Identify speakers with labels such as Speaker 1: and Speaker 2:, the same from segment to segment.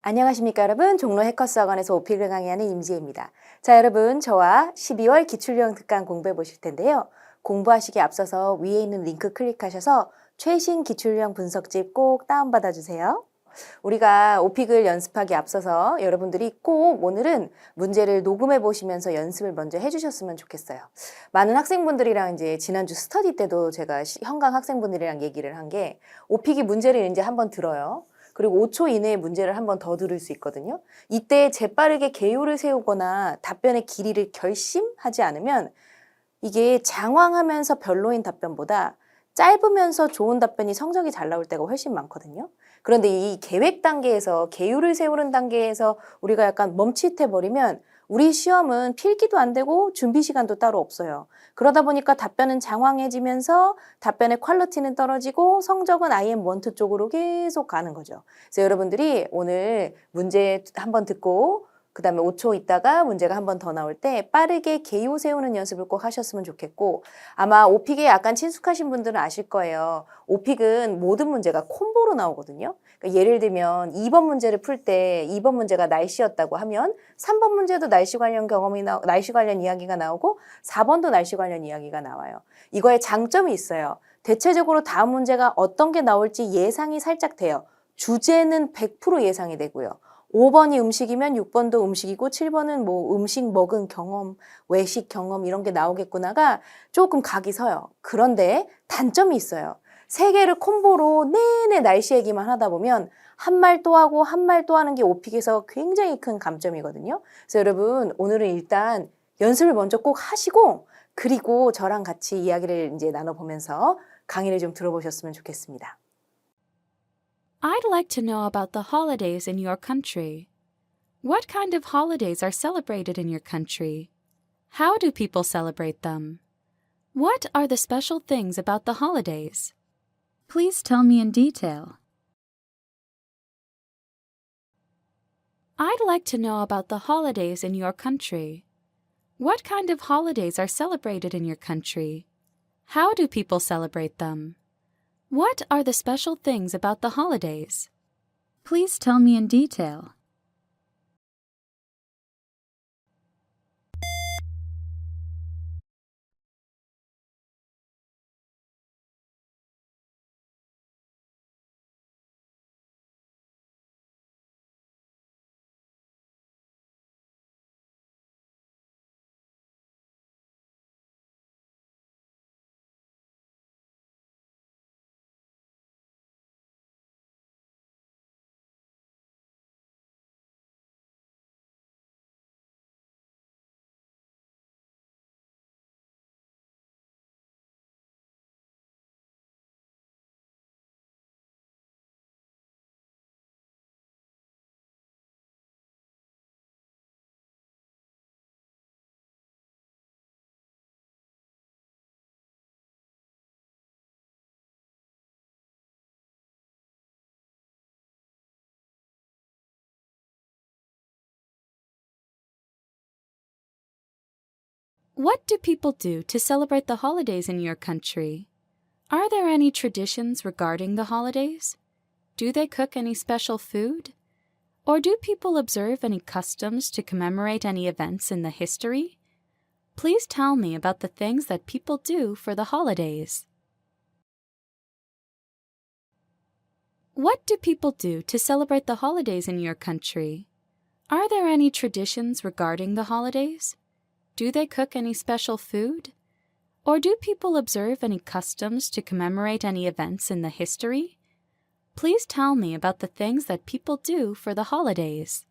Speaker 1: 안녕하십니까 여러분. 종로 해커스 학원에서 오픽을 강의하는 임지혜입니다. 자 여러분, 저와 12월 기출유형 특강 공부해 보실 텐데요. 공부하시기에 앞서서 위에 있는 링크 클릭하셔서 최신 기출유형 분석집 꼭 다운받아 주세요. 우리가 오픽을 연습하기 앞서서 여러분들이 꼭 오늘은 문제를 녹음해 보시면서 연습을 먼저 해주셨으면 좋겠어요. 많은 학생분들이랑 이제 지난주 스터디 때도 제가 현강 학생분들이랑 얘기를 한 게, 오픽이 문제를 이제 한번 들어요. 그리고 5초 이내에 문제를 한번 더 들을 수 있거든요. 이때 재빠르게 개요를 세우거나 답변의 길이를 결심하지 않으면 이게 장황하면서 별로인 답변보다 짧으면서 좋은 답변이 성적이 잘 나올 때가 훨씬 많거든요. 그런데 이 계획 단계에서, 계율을 세우는 단계에서 우리가 약간 멈칫해버리면 우리 시험은 필기도 안 되고 준비 시간도 따로 없어요. 그러다 보니까 답변은 장황해지면서 답변의 퀄리티는 떨어지고 성적은 IM1, 2 쪽으로 계속 가는 거죠. 그래서 여러분들이 오늘 문제 한번 듣고 그 다음에 5초 있다가 문제가 한 번 더 나올 때 빠르게 개요 세우는 연습을 꼭 하셨으면 좋겠고, 아마 오픽에 약간 친숙하신 분들은 아실 거예요. 오픽은 모든 문제가 콤보로 나오거든요. 그러니까 예를 들면 2번 문제를 풀 때 2번 문제가 날씨였다고 하면 3번 문제도 날씨 관련 날씨 관련 이야기가 나오고 4번도 날씨 관련 이야기가 나와요. 이거에 장점이 있어요. 대체적으로 다음 문제가 어떤 게 나올지 예상이 살짝 돼요. 주제는 100% 예상이 되고요. 5번이 음식이면 6번도 음식이고 7번은 뭐 음식 먹은 경험, 외식 경험 이런 게 나오겠구나가 조금 각이 서요. 그런데 단점이 있어요. 세 개를 콤보로 내내 날씨 얘기만 하다 보면 한 말 또 하고 한 말 또 하는 게 오픽에서 굉장히 큰 감점이거든요. 그래서 여러분, 오늘은 일단 연습을 먼저 꼭 하시고, 그리고 저랑 같이 이야기를 이제 나눠보면서 강의를 좀 들어보셨으면 좋겠습니다.
Speaker 2: I'd like to know about the holidays in your country. What kind of holidays are celebrated in your country? How do people celebrate them? What are the special things about the holidays? Please tell me in detail. I'd like to know about the holidays in your country. What kind of holidays are celebrated in your country? How do people celebrate them? What are the special things about the holidays? Please tell me in detail. What do people do to celebrate the holidays in your country? Are there any traditions regarding the holidays? Do they cook any special food? Or do people observe any customs to commemorate any events in the history? Please tell me about the things that people do for the holidays. What do people do to celebrate the holidays in your country? Are there any traditions regarding the holidays? Do they cook any special food? Or do people observe any customs to commemorate any events in the history? Please tell me about the things that people do for the holidays.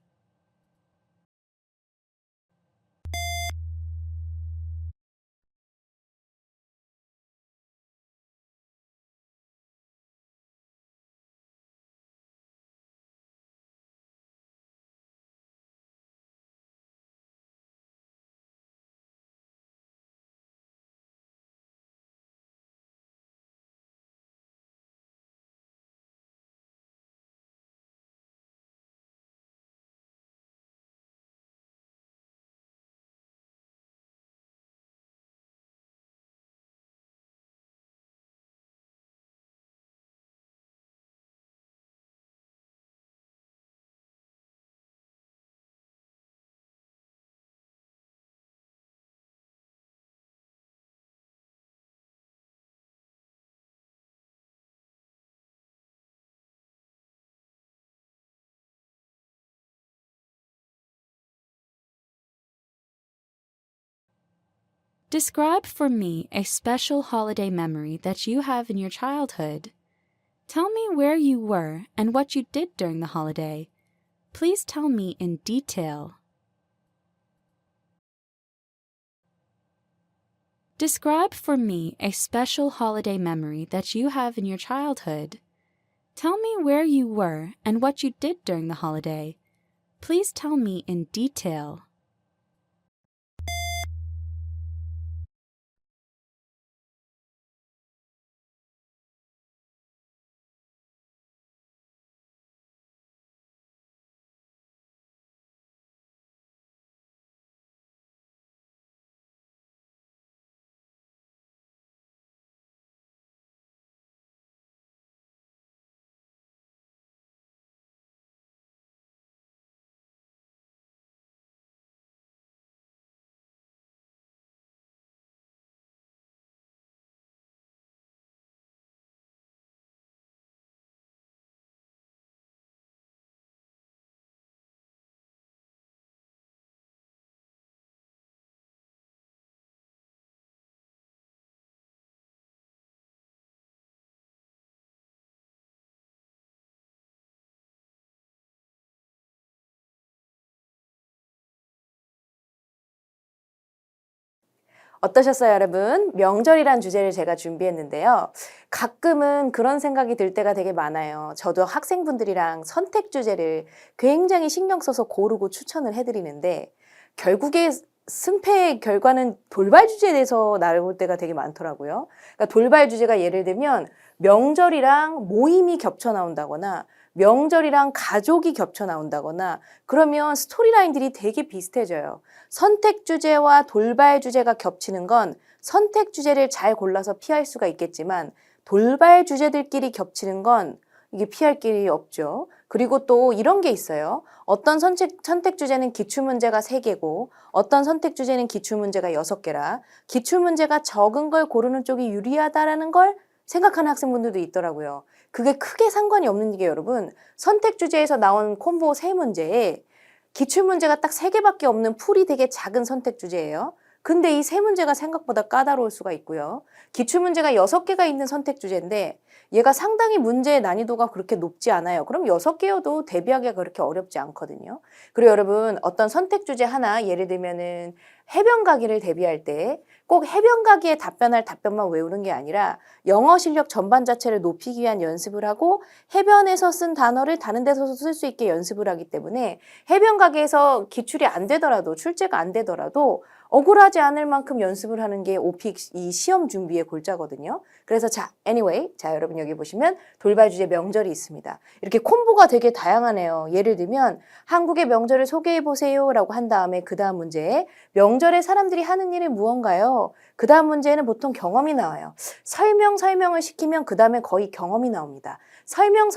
Speaker 2: Describe for me a special holiday memory that you have in your childhood. Tell me where you were and what you did during the holiday. Please tell me in detail. Describe for me a special holiday memory that you have in your childhood. Tell me where you were and what you did during the holiday. Please tell me in detail.
Speaker 1: 어떠셨어요, 여러분? 명절이란 주제를 제가 준비했는데요. 가끔은 그런 생각이 들 때가 되게 많아요. 저도 학생분들이랑 선택 주제를 굉장히 신경 써서 고르고 추천을 해드리는데 결국에 승패의 결과는 돌발 주제에 대해서 나올 때가 되게 많더라고요. 그러니까 돌발 주제가 예를 들면 명절이랑 모임이 겹쳐 나온다거나 명절이랑 가족이 겹쳐 나온다거나 그러면 스토리라인들이 되게 비슷해져요. 선택 주제와 돌발 주제가 겹치는 건 선택 주제를 잘 골라서 피할 수가 있겠지만 돌발 주제들끼리 겹치는 건 이게 피할 길이 없죠. 그리고 또 이런 게 있어요. 어떤 선택 주제는 기출문제가 3개고 어떤 선택 주제는 기출문제가 6개라 기출문제가 적은 걸 고르는 쪽이 유리하다라는 걸 생각하는 학생분들도 있더라고요. 그게 크게 상관이 없는 게 여러분 선택 주제에서 나온 콤보 3문제에 기출문제가 딱 3개밖에 없는 풀이 되게 작은 선택 주제예요. 근데 이 3문제가 생각보다 까다로울 수가 있고요. 기출문제가 6개가 있는 선택 주제인데 얘가 상당히 문제의 난이도가 그렇게 높지 않아요. 그럼 6개여도 대비하기가 그렇게 어렵지 않거든요. 그리고 여러분 어떤 선택 주제 하나 예를 들면은 해변 가기를 대비할 때 꼭 해변 가기에 답변할 답변만 외우는 게 아니라 영어 실력 전반 자체를 높이기 위한 연습을 하고 해변에서 쓴 단어를 다른 데서 쓸 수 있게 연습을 하기 때문에 해변 가기에서 기출이 안 되더라도 출제가 안 되더라도 억울하지 않을 만큼 연습을 하는 게 오픽 이 시험 준비의 골자거든요. 그래서 anyway, 여러분 여기 보시면 돌발 주제 명절이 있습니다. 이렇게 콤보가 되게 다양하네요. 예를 들면 한국의 명절을 소개해 보세요 라고 한 다음에 그 다음 문제에 명절에 사람들이 하는 일은 무언가요? 그 다음 문제에는 보통 경험이 나와요. 설명을 시키면 그 다음에 거의 경험이 나옵니다. 설명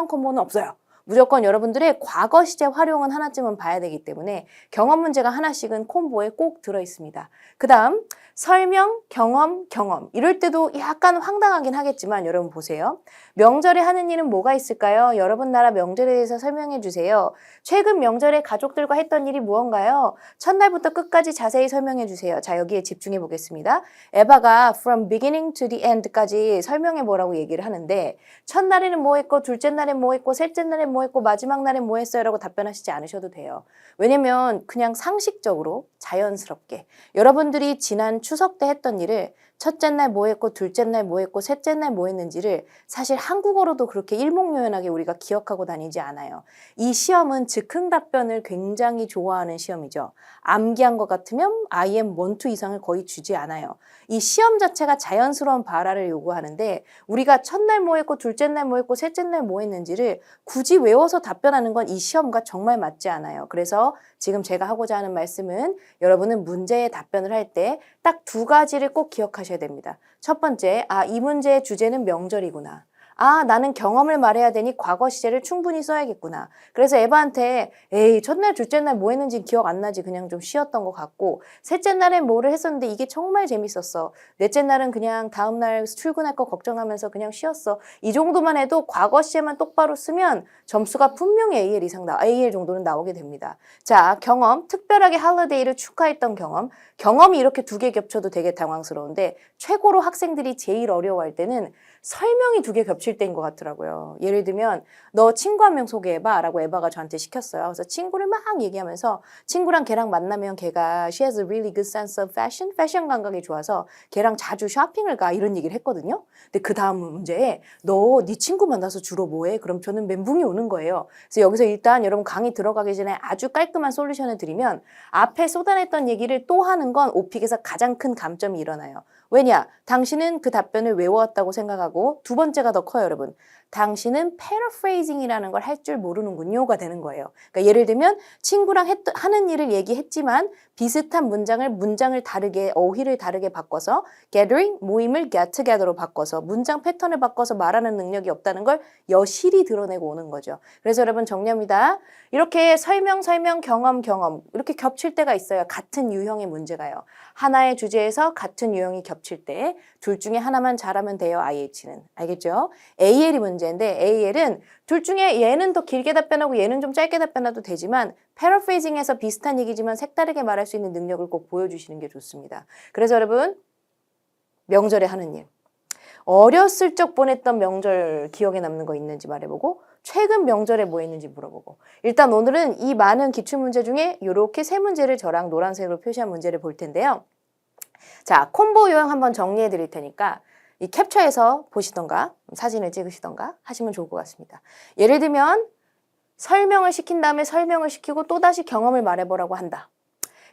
Speaker 1: 콤보는 없어요. 무조건 여러분들의 과거 시제 활용은 하나쯤은 봐야 되기 때문에 경험 문제가 하나씩은 콤보에 꼭 들어있습니다. 그 다음 설명, 경험 이럴 때도 약간 황당하긴 하겠지만 여러분 보세요. 명절에 하는 일은 뭐가 있을까요? 여러분 나라 명절에 대해서 설명해 주세요. 최근 명절에 가족들과 했던 일이 무언가요? 첫날부터 끝까지 자세히 설명해 주세요. 자, 여기에 집중해 보겠습니다. 에바가 from beginning to the end까지 설명해 보라고 얘기를 하는데 첫날에는 뭐 했고 둘째 날엔 뭐 했고 셋째 날엔 뭐 했고 마지막 날엔 뭐 했어요? 라고 답변하시지 않으셔도 돼요. 왜냐면 그냥 상식적으로 자연스럽게 여러분들이 지난 추석 때 했던 일을 첫째 날 뭐 했고 둘째 날 뭐 했고 셋째 날 뭐 했는지를 사실 한국어로도 그렇게 일목요연하게 우리가 기억하고 다니지 않아요. 이 시험은 즉흥 답변을 굉장히 좋아하는 시험이죠. 암기한 것 같으면 IM 1, 2 이상을 거의 주지 않아요. 이 시험 자체가 자연스러운 발화를 요구하는데 우리가 첫날 뭐 했고 둘째 날 뭐 했고 셋째 날 뭐 했는지를 굳이 외워서 답변하는 건 이 시험과 정말 맞지 않아요. 그래서 지금 제가 하고자 하는 말씀은 여러분은 문제에 답변을 할 때 딱 2가지를 꼭 기억하셔야 됩니다. 첫 번째, 이 문제의 주제는 명절이구나. 아, 나는 경험을 말해야 되니 과거 시제를 충분히 써야겠구나. 그래서 에바한테 에이, 첫날, 둘째 날 뭐 했는지 기억 안 나지. 그냥 좀 쉬었던 것 같고 셋째 날엔 뭐를 했었는데 이게 정말 재밌었어. 넷째 날은 그냥 다음날 출근할 거 걱정하면서 그냥 쉬었어. 이 정도만 해도 과거 시제만 똑바로 쓰면 점수가 분명히 AL 이상 AL 정도는 나오게 됩니다. 자, 경험, 특별하게 할리데이를 축하했던 경험이 이렇게 두 개 겹쳐도 되게 당황스러운데 최고로 학생들이 제일 어려워할 때는 설명이 두 개 겹칠 때인 것 같더라고요. 예를 들면 너 친구 한 명 소개해봐 라고 에바가 저한테 시켰어요. 그래서 친구를 막 얘기하면서 친구랑 걔랑 만나면 걔가 she has a really good sense of fashion, 패션 감각이 좋아서 걔랑 자주 쇼핑을 가 이런 얘기를 했거든요. 근데 그 다음 문제에 너 네 친구 만나서 주로 뭐해? 그럼 저는 멘붕이 오는 거예요. 그래서 여기서 일단 여러분 강의 들어가기 전에 아주 깔끔한 솔루션을 드리면 앞에 쏟아냈던 얘기를 또 하는 건 오픽에서 가장 큰 감점이 일어나요. 왜냐? 당신은 그 답변을 외워왔다고 생각하고 두 번째가 더 커요, 여러분. 당신은 paraphrasing이라는 걸 할 줄 모르는군요가 되는 거예요. 그러니까 예를 들면 친구랑 하는 일을 얘기했지만 비슷한 문장을 다르게 어휘를 다르게 바꿔서 gathering 모임을 get together로 바꿔서 문장 패턴을 바꿔서 말하는 능력이 없다는 걸 여실히 드러내고 오는 거죠. 그래서 여러분 정리합니다. 이렇게 설명, 경험 이렇게 겹칠 때가 있어요. 같은 유형의 문제가요. 하나의 주제에서 같은 유형이 겹칠 때 둘 중에 하나만 잘하면 돼요. IH는. 알겠죠? AL이 문제인데 AL은 둘 중에 얘는 더 길게 답변하고 얘는 좀 짧게 답변해도 되지만 패러프레이징에서 비슷한 얘기지만 색다르게 말할 수 있는 능력을 꼭 보여주시는 게 좋습니다. 그래서 여러분 명절에 하는 일. 어렸을 적 보냈던 명절 기억에 남는 거 있는지 말해보고 최근 명절에 뭐 했는지 물어보고 일단 오늘은 이 많은 기출문제 중에 이렇게 세 문제를 저랑 노란색으로 표시한 문제를 볼 텐데요. 자, 콤보 요형 한번 정리해 드릴 테니까 이 캡처해서 보시던가 사진을 찍으시던가 하시면 좋을 것 같습니다. 예를 들면 설명을 시킨 다음에 설명을 시키고 또다시 경험을 말해보라고 한다.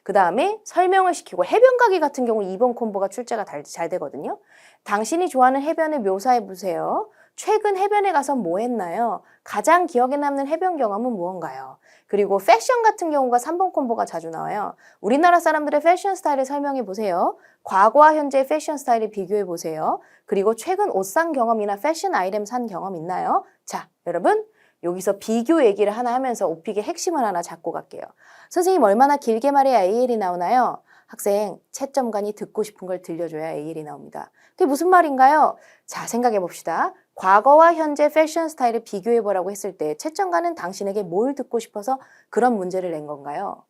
Speaker 1: 그 다음에 설명을 시키고 해변 가기 같은 경우 2번 콤보가 출제가 잘 되거든요. 당신이 좋아하는 해변을 묘사해 보세요. 최근 해변에 가서 뭐 했나요? 가장 기억에 남는 해변 경험은 무언가요? 그리고 패션 같은 경우가 3번 콤보가 자주 나와요. 우리나라 사람들의 패션 스타일을 설명해 보세요. 과거와 현재의 패션 스타일을 비교해 보세요. 그리고 최근 옷 산 경험이나 패션 아이템 산 경험 있나요? 자, 여러분 여기서 비교 얘기를 하나 하면서 오픽의 핵심을 하나 잡고 갈게요. 선생님 얼마나 길게 말해야 AL이 나오나요? 학생, 채점관이 듣고 싶은 걸 들려줘야 AL이 나옵니다. 그게 무슨 말인가요? 자, 생각해 봅시다. 과거와 현재 패션 스타일을 비교해보라고 했을 때 채점관은 당신에게 뭘 듣고 싶어서 그런 문제를 낸 건가요?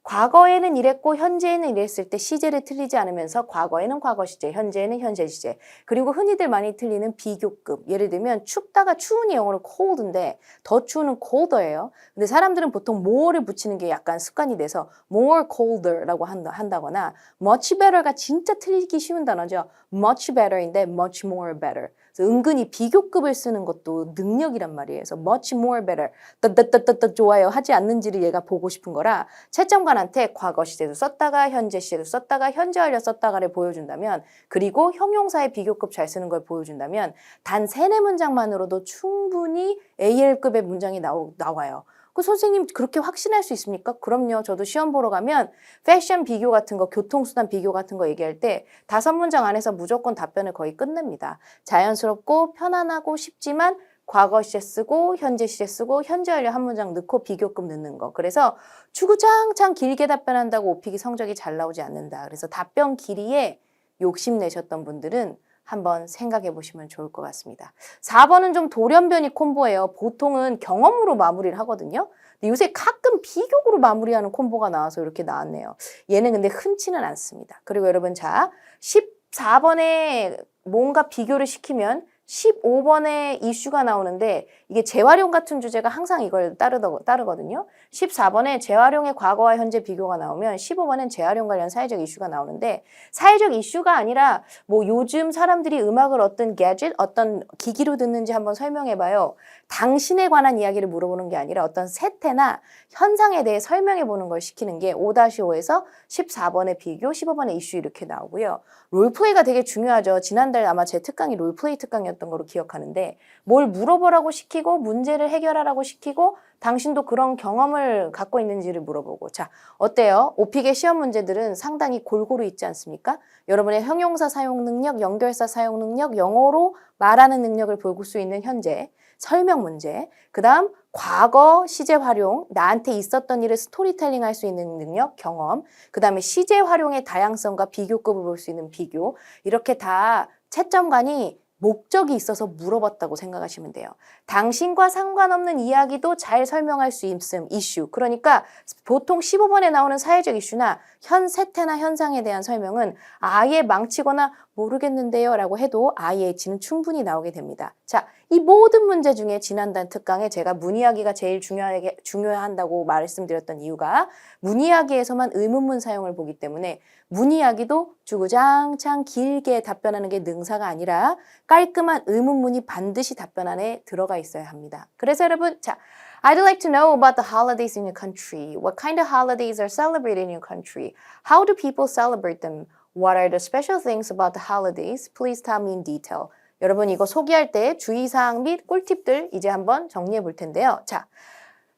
Speaker 1: 과거에는 이랬고 현재에는 이랬을 때 시제를 틀리지 않으면서 과거에는 과거 시제, 현재에는 현재 시제 그리고 흔히들 많이 틀리는 비교급 예를 들면 춥다가 추운이 영어로 cold인데 더 추우는 colder예요. 근데 사람들은 보통 more를 붙이는 게 약간 습관이 돼서 more colder라고 한다거나 much better가 진짜 틀리기 쉬운 단어죠. much better인데 much more better. 그래서 은근히 비교급을 쓰는 것도 능력이란 말이에요. 그래서 much more better, 더 좋아요 하지 않는지를 얘가 보고 싶은 거라 채점관한테 과거 시제도 썼다가 현재 시제도 썼다가 현재 완료 썼다가를 보여준다면 그리고 형용사의 비교급 잘 쓰는 걸 보여준다면 단 3-4문장만으로도 충분히 AL급의 문장이 나와요. 그 선생님 그렇게 확신할 수 있습니까? 그럼요. 저도 시험 보러 가면 패션 비교 같은 거, 교통수단 비교 같은 거 얘기할 때 5문장 안에서 무조건 답변을 거의 끝냅니다. 자연스럽고 편안하고 쉽지만 과거 시제 쓰고 현재 시제 쓰고 현재 완료 한 문장 넣고 비교급 넣는 거. 그래서 주구장창 길게 답변한다고 오픽이 성적이 잘 나오지 않는다. 그래서 답변 길이에 욕심내셨던 분들은 한번 생각해 보시면 좋을 것 같습니다. 4번은 좀 돌연변이 콤보예요. 보통은 경험으로 마무리를 하거든요. 근데 요새 가끔 비교급으로 마무리하는 콤보가 나와서 이렇게 나왔네요. 얘는 근데 흔치는 않습니다. 그리고 여러분 자 14번에 뭔가 비교를 시키면 15번에 이슈가 나오는데 이게 재활용 같은 주제가 항상 이걸 따르거든요. 14번에 재활용의 과거와 현재 비교가 나오면 15번엔 재활용 관련 사회적 이슈가 나오는데 사회적 이슈가 아니라 뭐 요즘 사람들이 음악을 어떤 gadget, 어떤 기기로 듣는지 한번 설명해봐요. 당신에 관한 이야기를 물어보는 게 아니라 어떤 세태나 현상에 대해 설명해보는 걸 시키는 게 5-5에서 14번의 비교, 15번의 이슈 이렇게 나오고요. 롤플레이가 되게 중요하죠. 지난달 아마 제 특강이 롤플레이 특강이었던 거로 기억하는데 뭘 물어보라고 시키고 문제를 해결하라고 시키고 당신도 그런 경험을 갖고 있는지를 물어보고. 자, 어때요? 오픽의 시험 문제들은 상당히 골고루 있지 않습니까? 여러분의 형용사 사용 능력, 연결사 사용 능력, 영어로 말하는 능력을 볼 수 있는 현재, 설명 문제, 그 다음 과거 시제 활용, 나한테 있었던 일을 스토리텔링 할 수 있는 능력, 경험, 그 다음에 시제 활용의 다양성과 비교급을 볼 수 있는 비교, 이렇게 다 채점관이 목적이 있어서 물어봤다고 생각하시면 돼요. 당신과 상관없는 이야기도 잘 설명할 수 있음, 이슈. 그러니까 보통 15번에 나오는 사회적 이슈나 현 세태나 현상에 대한 설명은 아예 망치거나 모르겠는데요 라고 해도 IH는 충분히 나오게 됩니다. 자, 이 모든 문제 중에 지난달 특강에 제가 문이야기가 제일 중요한다고 말씀드렸던 이유가 문이야기에서만 의문문 사용을 보기 때문에 문이야기도 주구장창 길게 답변하는 게 능사가 아니라 깔끔한 의문문이 반드시 답변 안에 들어가 있어야 합니다. 그래서 여러분, 자, I'd like to know about the holidays in your country. What kind of holidays are celebrated in your country? How do people celebrate them? What are the special things about the holidays? Please tell me in detail. 여러분 이거 소개할 때 주의사항 및 꿀팁들 이제 한번 정리해 볼 텐데요. 자,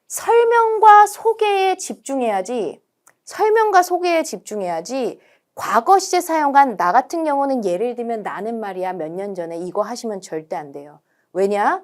Speaker 1: 설명과 소개에 집중해야지 과거 시제 사용한 나 같은 경우는 예를 들면 나는 말이야 몇 년 전에 이거 하시면 절대 안 돼요. 왜냐?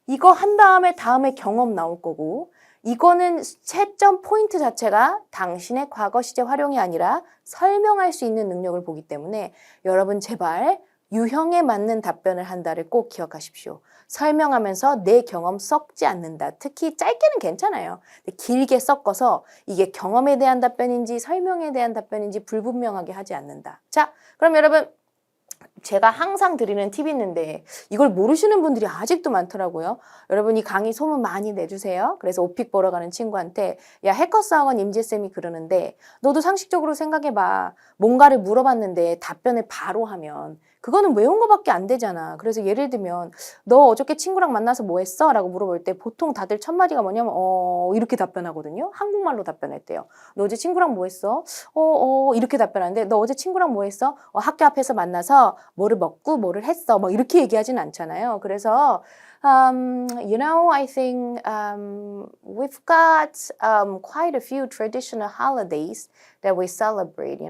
Speaker 1: 이거 한 다음에 경험 나올 거고 이거는 채점 포인트 자체가 당신의 과거 시제 활용이 아니라 설명할 수 있는 능력을 보기 때문에 여러분 제발 유형에 맞는 답변을 한다를 꼭 기억하십시오. 설명하면서 내 경험 섞지 않는다. 특히 짧게는 괜찮아요. 근데 길게 섞어서 이게 경험에 대한 답변인지 설명에 대한 답변인지 불분명하게 하지 않는다. 자, 그럼 여러분 제가 항상 드리는 팁이 있는데 이걸 모르시는 분들이 아직도 많더라고요. 여러분 이 강의 소문 많이 내주세요. 그래서 오픽 보러 가는 친구한테 야 해커스학원 임지쌤이 그러는데 너도 상식적으로 생각해봐. 뭔가를 물어봤는데 답변을 바로 하면 그거는 외운 거밖에 안 되잖아. 그래서 예를 들면 너 어저께 친구랑 만나서 뭐 했어? 라고 물어볼 때 보통 다들 첫 마디가 뭐냐면 이렇게 답변하거든요. 한국말로 답변할 때요. 너 어제 친구랑 뭐 했어? 이렇게 답변하는데 너 어제 친구랑 뭐 했어? 학교 앞에서 만나서 뭐를 먹고 뭐를 했어? 뭐 이렇게 얘기하진 않잖아요. 그래서 I think we've got quite a few traditional holidays that we celebrate,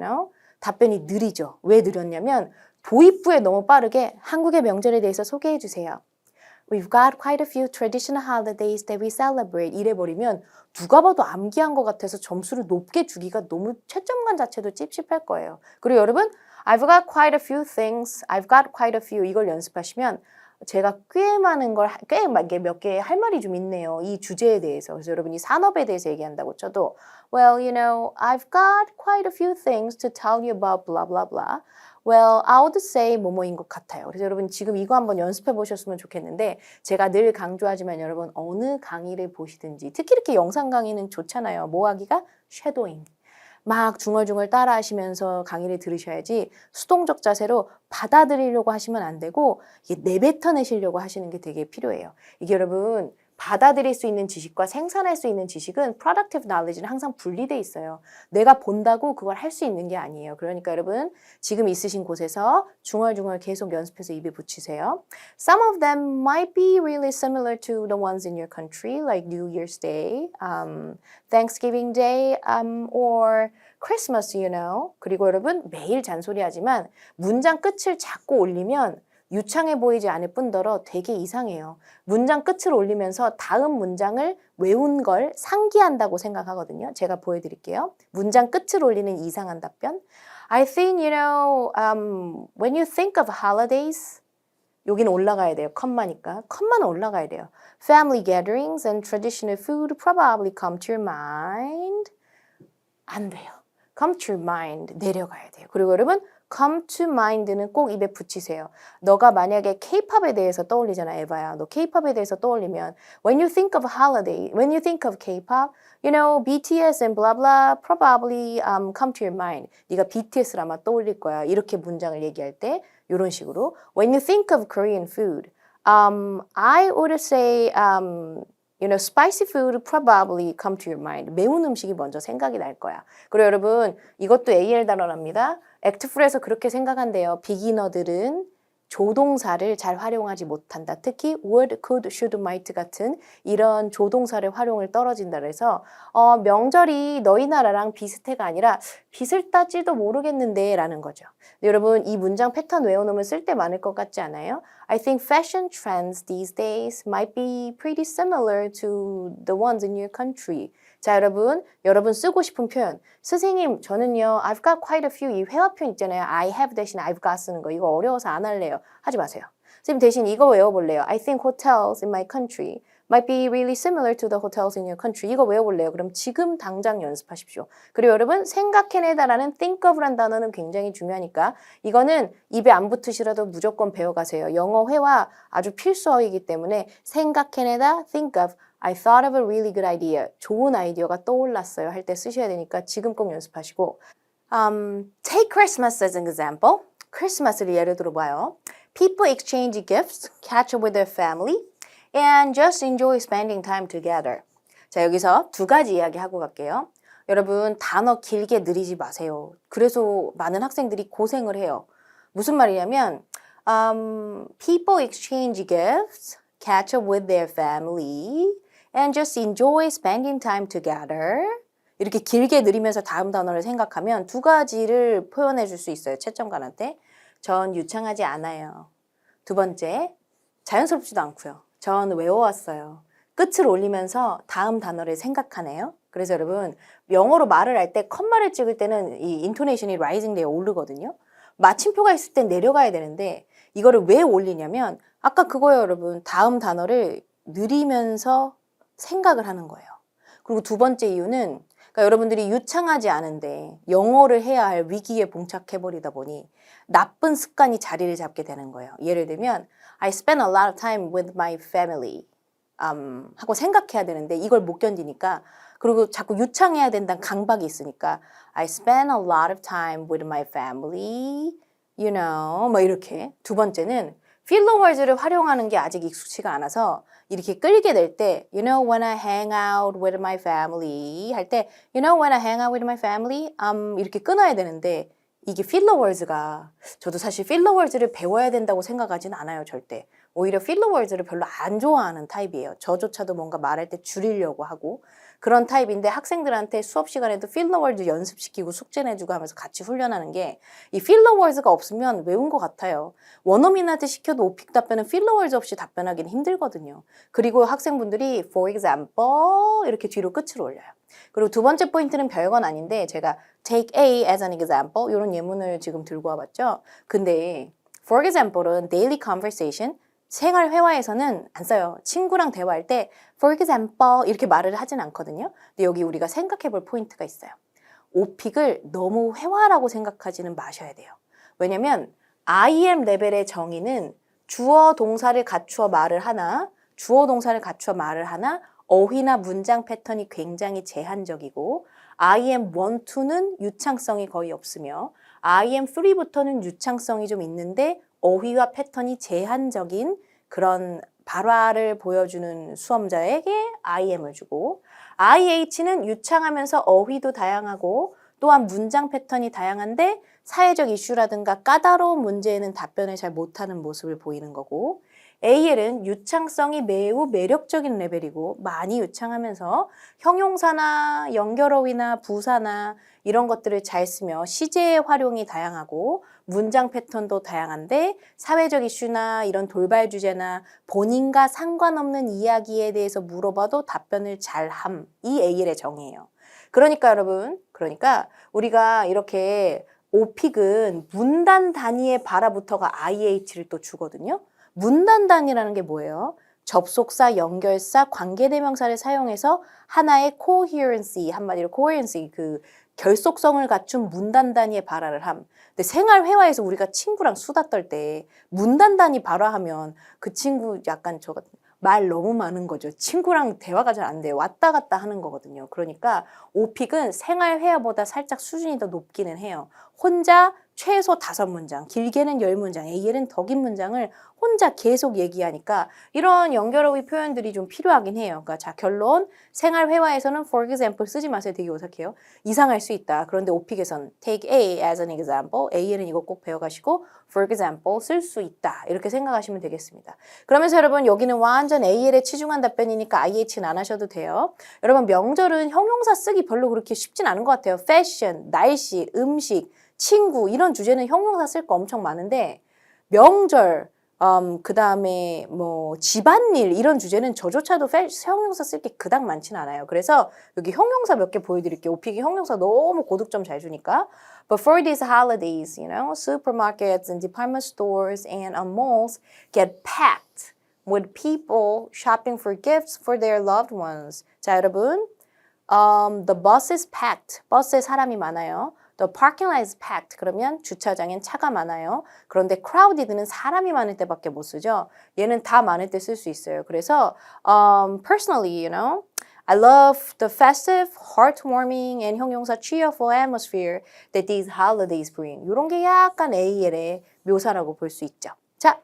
Speaker 1: 답변이 느리죠. 왜 느렸냐면 도입부에 너무 빠르게 한국의 명절에 대해서 소개해 주세요. We've got quite a few traditional holidays that we celebrate. 이래버리면 누가 봐도 암기한 것 같아서 점수를 높게 주기가 너무 채점관 자체도 찝찝할 거예요. 그리고 여러분, I've got quite a few things, I've got quite a few 이걸 연습하시면 제가 꽤 몇 개 할 말이 좀 있네요. 이 주제에 대해서. 그래서 여러분이 산업에 대해서 얘기한다고 쳐도 Well, I've got quite a few things to tell you about blah blah blah. Well, I would say 뭐뭐인 것 같아요. 그래서 여러분 지금 이거 한번 연습해 보셨으면 좋겠는데 제가 늘 강조하지만 여러분 어느 강의를 보시든지 특히 이렇게 영상 강의는 좋잖아요. 뭐 하기가? 쉐도잉. 막 중얼중얼 따라 하시면서 강의를 들으셔야지 수동적 자세로 받아들이려고 하시면 안 되고 이게 내뱉어내시려고 하시는 게 되게 필요해요. 이게 여러분 받아들일 수 있는 지식과 생산할 수 있는 지식은 productive knowledge는 항상 분리돼 있어요. 내가 본다고 그걸 할 수 있는 게 아니에요. 그러니까 여러분 지금 있으신 곳에서 중얼중얼 계속 연습해서 입에 붙이세요. Some of them might be really similar to the ones in your country, like New Year's Day, Thanksgiving Day, or Christmas, 그리고 여러분 매일 잔소리하지만 문장 끝을 자꾸 올리면 유창해 보이지 않을 뿐더러 되게 이상해요. 문장 끝을 올리면서 다음 문장을 외운 걸 상기한다고 생각하거든요. 제가 보여드릴게요. 문장 끝을 올리는 이상한 답변. I think, when you think of holidays, 여기는 올라가야 돼요. 컴마니까. 컴마는 올라가야 돼요. Family gatherings and traditional food probably come to your mind. 안 돼요. come to your mind. 내려가야 돼요. 그리고 여러분 come to mind는 꼭 입에 붙이세요. 너가 만약에 K-팝에 대해서 떠올리잖아, 에바야. 너 K-팝에 대해서 떠올리면 when you think of holiday, when you think of K-pop, BTS and blah blah probably come to your mind. 네가 BTS를 아마 떠올릴 거야. 이렇게 문장을 얘기할 때 이런 식으로 when you think of Korean food, I would say spicy food probably come to your mind. 매운 음식이 먼저 생각이 날 거야. 그리고 여러분 이것도 AL 단어랍니다. 액트풀에서 그렇게 생각한대요. 비기너들은 조동사를 잘 활용하지 못한다. 특히 would, could, should, might 같은 이런 조동사를 활용을 떨어진다. 그래서 명절이 너희 나라랑 비슷해가 아니라 비슷할지도 모르겠는데 라는 거죠. 여러분 이 문장 패턴 외워놓으면 쓸 때 많을 것 같지 않아요? I think fashion trends these days might be pretty similar to the ones in your country. 자, 여러분 쓰고 싶은 표현. 선생님, 저는요, I've got quite a few. 이 회화표현 있잖아요. I have 대신 I've got 쓰는 거. 이거 어려워서 안 할래요. 하지 마세요. 선생님 대신 이거 외워볼래요. I think hotels in my country might be really similar to the hotels in your country. 이거 외워볼래요. 그럼 지금 당장 연습하십시오. 그리고 여러분, 생각해내다라는 think of란 단어는 굉장히 중요하니까 이거는 입에 안 붙으시라도 무조건 배워가세요. 영어 회화 아주 필수어이기 때문에 생각해내다, think of. I thought of a really good idea. 좋은 아이디어가 떠올랐어요. 할 때 쓰셔야 되니까 지금 꼭 연습하시고. Take Christmas as an example. 크리스마스를 예를 들어봐요. People exchange gifts, catch up with their family, and just enjoy spending time together. 자, 여기서 두 가지 이야기 하고 갈게요. 여러분, 단어 길게 느리지 마세요. 그래서 많은 학생들이 고생을 해요. 무슨 말이냐면, people exchange gifts, catch up with their family, and just enjoy spending time together. 이렇게 길게 느리면서 다음 단어를 생각하면 두 가지를 표현해 줄 수 있어요. 채점관한테. 전 유창하지 않아요. 두 번째, 자연스럽지도 않고요. 전 외워왔어요. 끝을 올리면서 다음 단어를 생각하네요. 그래서 여러분, 영어로 말을 할 때 컴마를 찍을 때는 이 인토네이션이 라이징 되어 오르거든요. 마침표가 있을 땐 내려가야 되는데 이거를 왜 올리냐면 아까 그거예요, 여러분. 다음 단어를 느리면서 생각을 하는 거예요. 그리고 두 번째 이유는 그러니까 여러분들이 유창하지 않은데 영어를 해야 할 위기에 봉착해버리다 보니 나쁜 습관이 자리를 잡게 되는 거예요. 예를 들면 I spend a lot of time with my family 하고 생각해야 되는데 이걸 못 견디니까 그리고 자꾸 유창해야 된다는 강박이 있으니까 I spend a lot of time with my family, you know, 뭐 이렇게. 두 번째는 필러 월즈를 활용하는 게 아직 익숙치가 않아서 이렇게 끌게 될 때 you know when I hang out with my family 할 때 you know when I hang out with my family 이렇게 끊어야 되는데 이게 필러 월즈가 저도 사실 필러 월즈를 배워야 된다고 생각하진 않아요. 절대. 오히려 필러 월즈를 별로 안 좋아하는 타입이에요. 저조차도 뭔가 말할 때 줄이려고 하고 그런 타입인데 학생들한테 수업 시간에도 필러 월즈 연습시키고 숙제 내주고 하면서 같이 훈련하는 게 이 필러 월즈가 없으면 외운 것 같아요. 원어민한테 시켜도 오픽 답변은 필러 월즈 없이 답변하기는 힘들거든요. 그리고 학생분들이 for example 이렇게 뒤로 끝을 올려요. 그리고 두 번째 포인트는 별건 아닌데 제가 take A as an example 이런 예문을 지금 들고 와봤죠. 근데 for example은 daily conversation 생활 회화에서는 안 써요. 친구랑 대화할 때 for example 이렇게 말을 하진 않거든요. 근데 여기 우리가 생각해 볼 포인트가 있어요. 오픽을 너무 회화라고 생각하지는 마셔야 돼요. 왜냐면 IM 레벨의 정의는 주어 동사를 갖추어 말을 하나 주어 동사를 갖추어 말을 하나 어휘나 문장 패턴이 굉장히 제한적이고 IM 1, 2는 유창성이 거의 없으며 IM 3부터는 유창성이 좀 있는데 어휘와 패턴이 제한적인 그런 발화를 보여주는 수험자에게 IM을 주고 IH는 유창하면서 어휘도 다양하고 또한 문장 패턴이 다양한데 사회적 이슈라든가 까다로운 문제에는 답변을 잘 못하는 모습을 보이는 거고 AL은 유창성이 매우 매력적인 레벨이고 많이 유창하면서 형용사나 연결어휘나 부사나 이런 것들을 잘 쓰며 시제의 활용이 다양하고 문장 패턴도 다양한데 사회적 이슈나 이런 돌발 주제나 본인과 상관없는 이야기에 대해서 물어봐도 답변을 잘함. 이 AL의 정의예요. 그러니까 여러분, 우리가 이렇게 오픽은 문단 단위의 발화부터가 IH를 또 주거든요. 문단 단위라는 게 뭐예요? 접속사, 연결사, 관계대명사를 사용해서 하나의 coherency, 한마디로 coherency, 그 결속성을 갖춘 문단 단위의 발화를 함. 근데 생활 회화에서 우리가 친구랑 수다 떨 때 문단 단위 발화하면 그 친구 약간 말 너무 많은 거죠. 친구랑 대화가 잘 안 돼요. 왔다 갔다 하는 거거든요. 그러니까 오픽은 생활 회화보다 살짝 수준이 더 높기는 해요. 혼자 최소 5문장, 길게는 10문장, A에는 더 긴 문장을 혼자 계속 얘기하니까 이런 연결어휘 표현들이 좀 필요하긴 해요. 그러니까 자, 결론, 생활회화에서는 for example 쓰지 마세요. 되게 어색해요. 이상할 수 있다. 그런데 오픽에선 take A as an example, A에는 이거 꼭 배워가시고 for example 쓸 수 있다. 이렇게 생각하시면 되겠습니다. 그러면서 여러분 여기는 완전 AL에 치중한 답변이니까 IH는 안 하셔도 돼요. 여러분 명절은 형용사 쓰기 별로 그렇게 쉽진 않은 것 같아요. 패션, 날씨, 음식, 친구 이런 주제는 형용사 쓸 거 엄청 많은데 명절, 그 다음에 뭐 집안일 이런 주제는 저조차도 형용사 쓸 게 그닥 많지는 않아요. 그래서 여기 형용사 몇 개 보여드릴게요. 오픽이 형용사 너무 고득점 잘 주니까. But for these holidays, you know, supermarkets and department stores and malls get packed with people shopping for gifts for their loved ones. 자, 여러분. The bus is packed. 버스에 사람이 많아요. The parking lot is packed. 그러면 주차장엔 차가 많아요. 그런데 crowded는 사람이 많을 때밖에 못 쓰죠. 얘는 다 많을 때 쓸 수 있어요. 그래서 personally, you know, I love the festive, heartwarming and 형용사 cheerful atmosphere that these holidays bring. 이런 게 약간 AL의 묘사라고 볼 수 있죠. 자,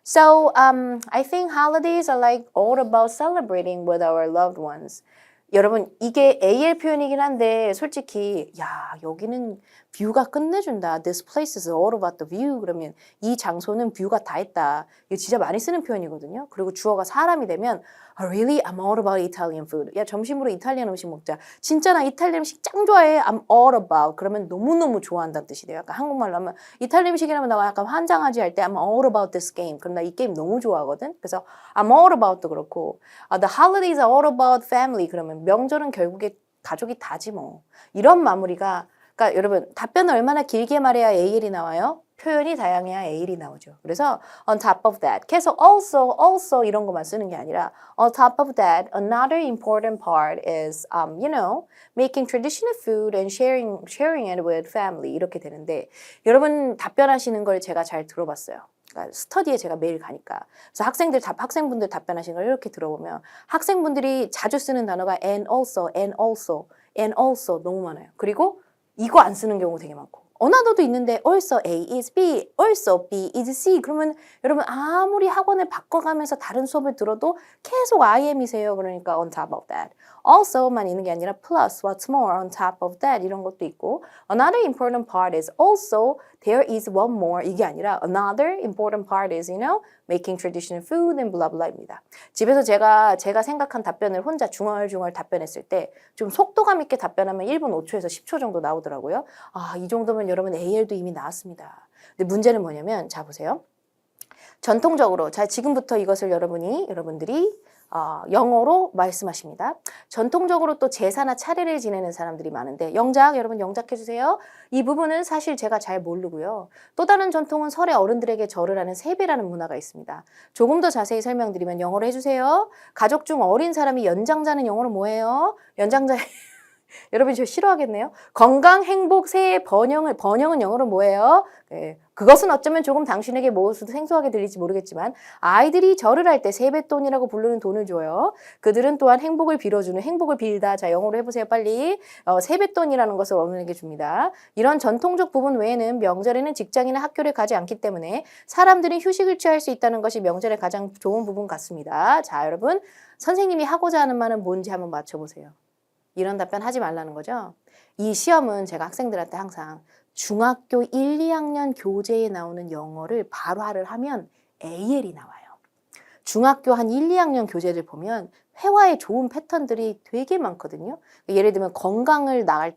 Speaker 1: so I think holidays are like all about celebrating with our loved ones. 여러분 이게 AL 표현이긴 한데 솔직히 야 여기는 뷰가 끝내준다. This place is all about the view. 그러면 이 장소는 뷰가 다 있다. 이거 진짜 많이 쓰는 표현이거든요. 그리고 주어가 사람이 되면 Really? I'm all about Italian food. 야 점심으로 이탈리안 음식 먹자. 진짜 나 이탈리안 음식 짱 좋아해. I'm all about. 그러면 너무너무 좋아한다는 뜻이 돼요. 약간 한국말로 하면 이탈리안 음식이라면 나 약간 환장하지 할 때 I'm all about this game. 그럼 나 이 게임 너무 좋아하거든. 그래서 I'm all about도 그렇고 The holidays are all about family. 그러면 명절은 결국에 가족이 다지 뭐. 이런 마무리가 그러니까 여러분 답변을 얼마나 길게 말해야 AL이 나와요? 표현이 다양해야 AL이 나오죠. 그래서 on top of that 계속 also 이런 것만 쓰는 게 아니라 on top of that another important part is you know making traditional food and sharing it with family 이렇게 되는데 여러분 답변하시는 걸 제가 잘 들어봤어요. 그러니까 스터디에 제가 매일 가니까 그래서 학생분들 답변하시는 걸 이렇게 들어보면 학생분들이 자주 쓰는 단어가 and also 너무 많아요. 그리고 이거 안 쓰는 경우 되게 많고 어나더도 있는데 also A is B, also B is C 그러면 여러분 아무리 학원을 바꿔가면서 다른 수업을 들어도 계속 IM이세요. 그러니까 on top of that. also만 있는 게 아니라 plus, what's more, on top of that 이런 것도 있고 another important part is also there is one more 이게 아니라 another important part is you know making traditional food and blah blah입니다. 집에서 제가 생각한 답변을 혼자 중얼중얼 답변했을 때 좀 속도감 있게 답변하면 1분 5초에서 10초 정도 나오더라고요. 아, 이 정도면 여러분 AL도 이미 나왔습니다. 근데 문제는 뭐냐면 자 보세요. 전통적으로 자 지금부터 이것을 여러분들이 영어로 말씀하십니다. 전통적으로 또 제사나 차례를 지내는 사람들이 많은데 여러분 영작해 주세요. 이 부분은 사실 제가 잘 모르고요. 또 다른 전통은 설에 어른들에게 절을 하는 세배라는 문화가 있습니다. 조금 더 자세히 설명드리면 영어로 해주세요. 가족 중 어린 사람이 연장자는 영어로 뭐예요? 연장자 여러분 저 싫어하겠네요. 건강, 행복, 새해, 번영은 영어로 뭐예요? 네, 그것은 어쩌면 조금 당신에게 모습도 생소하게 들릴지 모르겠지만 아이들이 절을 할 때 세뱃돈이라고 부르는 돈을 줘요. 그들은 또한 행복을 빌어주는 행복을 빌다. 자 영어로 해보세요 빨리. 세뱃돈이라는 것을 어른에게 줍니다. 이런 전통적 부분 외에는 명절에는 직장이나 학교를 가지 않기 때문에 사람들이 휴식을 취할 수 있다는 것이 명절의 가장 좋은 부분 같습니다. 자 여러분 선생님이 하고자 하는 말은 뭔지 한번 맞춰보세요. 이런 답변 하지 말라는 거죠. 이 시험은 제가 학생들한테 항상 중학교 1, 2학년 교재에 나오는 영어를 발화를 하면 AL이 나와요. 중학교 한 1, 2학년 교재를 보면 회화에 좋은 패턴들이 되게 많거든요. 예를 들면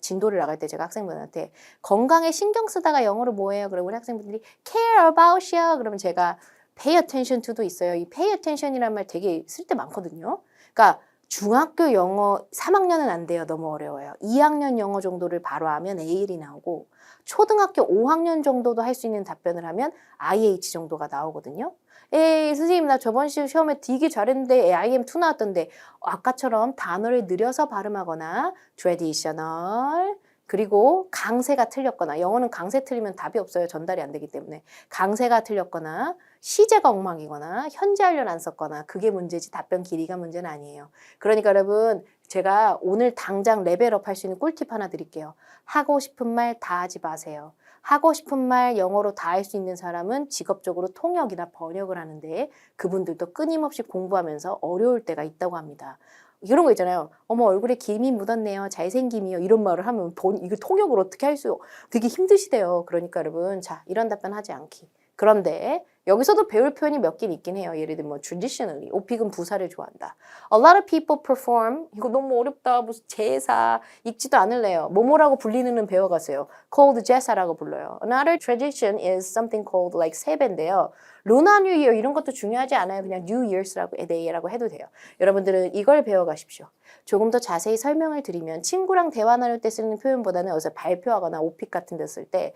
Speaker 1: 진도를 나갈 때 제가 학생분한테 건강에 신경 쓰다가 영어로 뭐예요? 그러면 우리 학생분들이 care about you. 그러면 제가 pay attention to도 있어요. 이 pay attention이라는 말 되게 쓸 때 많거든요. 그러니까 중학교 영어 3학년은 안 돼요. 너무 어려워요. 2학년 영어 정도를 바로 하면 AL이 나오고 초등학교 5학년 정도도 할 수 있는 답변을 하면 IH 정도가 나오거든요. 에이 선생님 나 저번 시험에 되게 잘했는데 IM2 나왔던데 아까처럼 단어를 느려서 발음하거나 traditional 그리고 강세가 틀렸거나 영어는 강세 틀리면 답이 없어요. 전달이 안 되기 때문에 강세가 틀렸거나 시제가 엉망이거나 현재완료를 안 썼거나 그게 문제지 답변 길이가 문제는 아니에요. 그러니까 여러분 제가 오늘 당장 레벨업 할 수 있는 꿀팁 하나 드릴게요. 하고 싶은 말 다 하지 마세요. 하고 싶은 말 영어로 다 할 수 있는 사람은 직업적으로 통역이나 번역을 하는데 그분들도 끊임없이 공부하면서 어려울 때가 있다고 합니다. 이런 거 있잖아요. 어머 얼굴에 김이 묻었네요. 잘생김이요. 이런 말을 하면 이거 통역을 어떻게 할 수 되게 힘드시대요. 그러니까 여러분 자 이런 답변 하지 않기. 그런데 여기서도 배울 표현이 몇 개 있긴 해요. 예를 들면 뭐 traditionally 오픽은 부사를 좋아한다. A lot of people perform 이거 너무 어렵다. 무슨 제사 읽지도 않을래요. 뭐뭐라고 불리는 배워가세요. called 제사라고 불러요. Another tradition is something called like 세배인데요. 루나 뉴 이어 이런 것도 중요하지 않아요. 그냥 New Year's라고 day라고 해도 돼요. 여러분들은 이걸 배워가십시오. 조금 더 자세히 설명을 드리면 친구랑 대화 나눌 때 쓰는 표현보다는 어디서 발표하거나 오픽 같은 데 쓸 때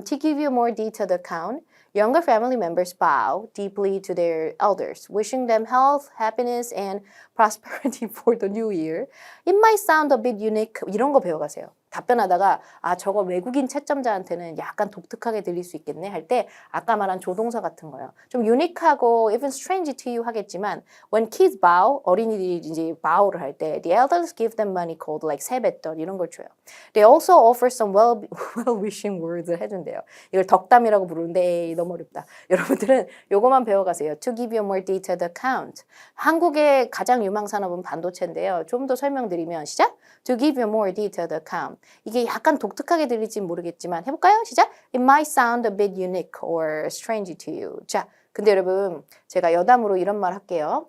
Speaker 1: to give you more detailed account Younger family members bow deeply to their elders, wishing them health, happiness, and prosperity for the new year. It might sound a bit unique. 이런 거 배워가세요. 답변하다가 아 저거 외국인 채점자한테는 약간 독특하게 들릴 수 있겠네 할 때 아까 말한 조동사 같은 거요. 좀 유니크하고 even strange to you 하겠지만 when kids bow 어린이들이 이제 bow를 할 때 the elders give them money called like 세뱃돈 이런 걸 줘요. They also offer some well-wishing words 해준대요. 이걸 덕담이라고 부르는데 에이, 너무 어렵다. 여러분들은 요거만 배워가세요. To give you a more detailed account. 한국의 가장 유망 산업은 반도체인데요. 좀 더 설명드리면 시작. To give you a more detailed account. 이게 약간 독특하게 들릴지 모르겠지만 해볼까요? 시작. It might sound a bit unique or strange to you. 자, 근데 여러분 제가 여담으로 이런 말 할게요.